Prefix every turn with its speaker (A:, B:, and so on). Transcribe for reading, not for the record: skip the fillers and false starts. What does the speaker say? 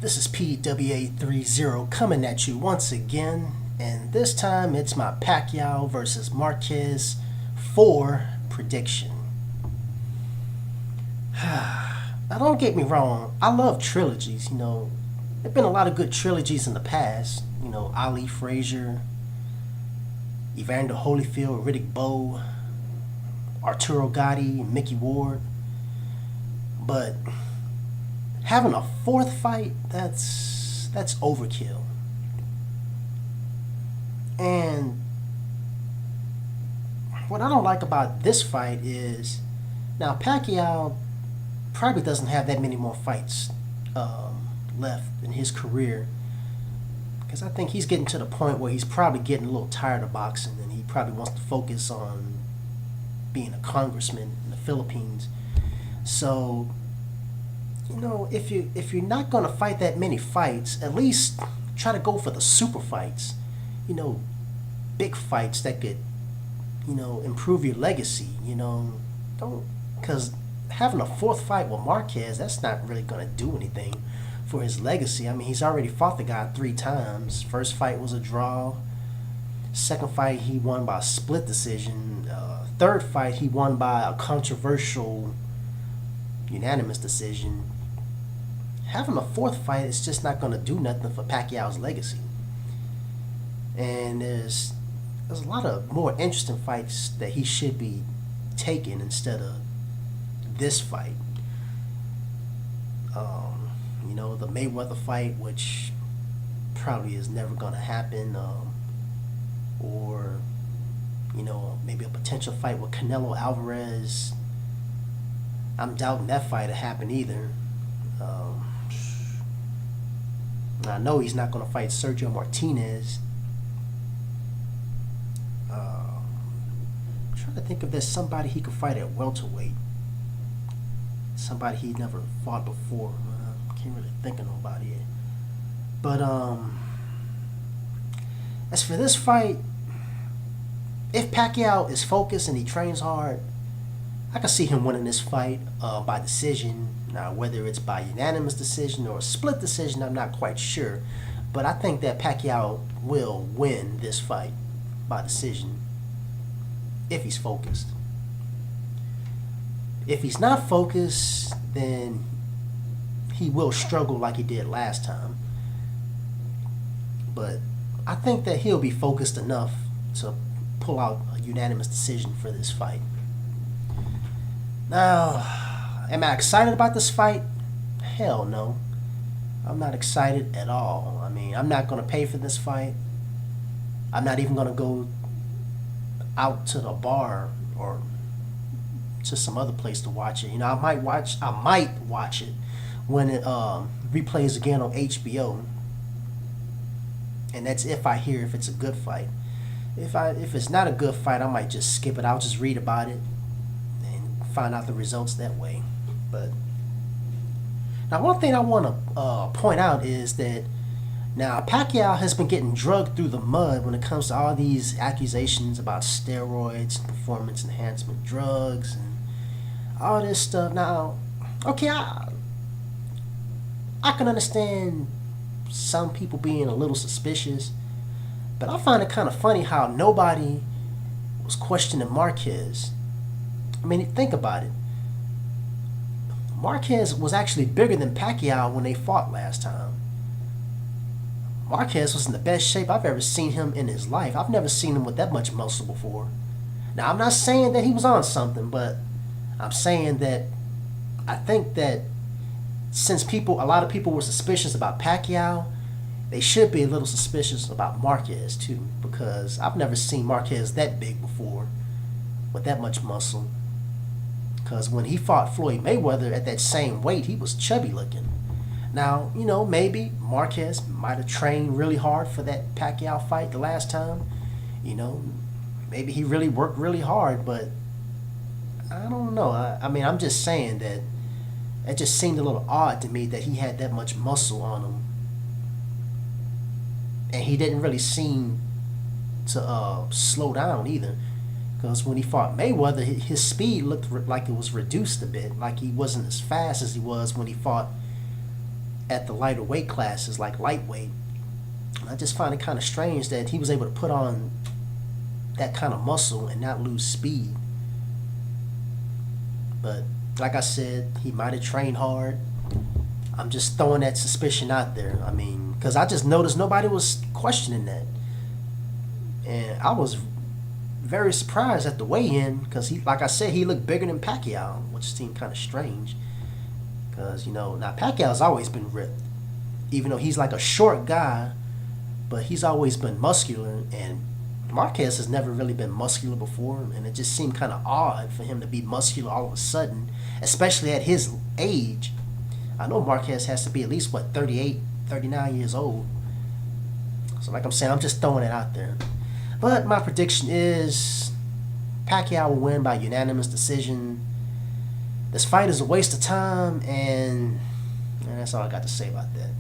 A: This is PWA30 coming at you once again, and this time it's my Pacquiao versus Marquez 4 prediction. Now, don't get me wrong, I love trilogies. There have been a lot of good trilogies in the past. Ali Frazier, Evander Holyfield, Riddick Bowe, Arturo Gatti, and Mickey Ward. But having a fourth fight, that's overkill. And what I don't like about this fight is, now Pacquiao probably doesn't have that many more fights left in his career, because I think he's getting to the point where he's probably getting a little tired of boxing, and he probably wants to focus on being a congressman in the Philippines. So, if you're not gonna fight that many fights, at least try to go for the super fights. Big fights that could, improve your legacy. Don't, because having a fourth fight with Marquez, that's not really gonna do anything for his legacy. I mean, he's already fought the guy 3 times. First fight was a draw. Second fight he won by a split decision. Third fight he won by a controversial unanimous decision. Having a fourth fight is just not going to do nothing for Pacquiao's legacy. And there's a lot of more interesting fights that he should be taking instead of this fight. The Mayweather fight, which probably is never going to happen, or maybe a potential fight with Canelo Alvarez. I'm doubting that fight to happen either. I know he's not going to fight Sergio Martinez. I'm trying to think if there's somebody he could fight at welterweight. Somebody he never fought before. Can't really think of nobody yet. But as for this fight, if Pacquiao is focused and he trains hard, I can see him winning this fight by decision. Now, whether it's by unanimous decision or a split decision, I'm not quite sure. But I think that Pacquiao will win this fight by decision if he's focused. If he's not focused, then he will struggle like he did last time. But I think that he'll be focused enough to pull out a unanimous decision for this fight. Now, am I excited about this fight? Hell no. I'm not excited at all. I mean, I'm not going to pay for this fight. I'm not even going to go out to the bar or to some other place to watch it. I might watch it when it replays again on HBO. And that's if I hear if it's a good fight. If it's not a good fight, I might just skip it. I'll just read about it and find out the results that way. But now, one thing I want to point out is that now Pacquiao has been getting drugged through the mud when it comes to all these accusations about steroids and performance enhancement drugs and all this stuff. Now, okay, I can understand some people being a little suspicious, but I find it kind of funny how nobody was questioning Marquez. I mean, think about it. Marquez was actually bigger than Pacquiao when they fought last time. Marquez was in the best shape I've ever seen him in his life. I've never seen him with that much muscle before. Now, I'm not saying that he was on something, but I'm saying that I think that since a lot of people were suspicious about Pacquiao, they should be a little suspicious about Marquez too, because I've never seen Marquez that big before with that much muscle. Because when he fought Floyd Mayweather at that same weight, he was chubby looking. Now, maybe Marquez might have trained really hard for that Pacquiao fight the last time. Maybe he really worked really hard, but I don't know. I mean, I'm just saying that it just seemed a little odd to me that he had that much muscle on him. And he didn't really seem to slow down either. Because when he fought Mayweather, his speed looked like it was reduced a bit. Like he wasn't as fast as he was when he fought at the lighter weight classes, like lightweight. I just find it kind of strange that he was able to put on that kind of muscle and not lose speed. But like I said, he might have trained hard. I'm just throwing that suspicion out there. I mean, because I just noticed nobody was questioning that. And I was very surprised at the weigh-in because he, like I said, he looked bigger than Pacquiao, which seemed kind of strange. Because, now Pacquiao's always been ripped. Even though he's like a short guy, but he's always been muscular. And Marquez has never really been muscular before. And it just seemed kind of odd for him to be muscular all of a sudden, especially at his age. I know Marquez has to be at least, 38, 39 years old. So like I'm saying, I'm just throwing it out there. But my prediction is Pacquiao will win by unanimous decision. This fight is a waste of time, and that's all I got to say about that.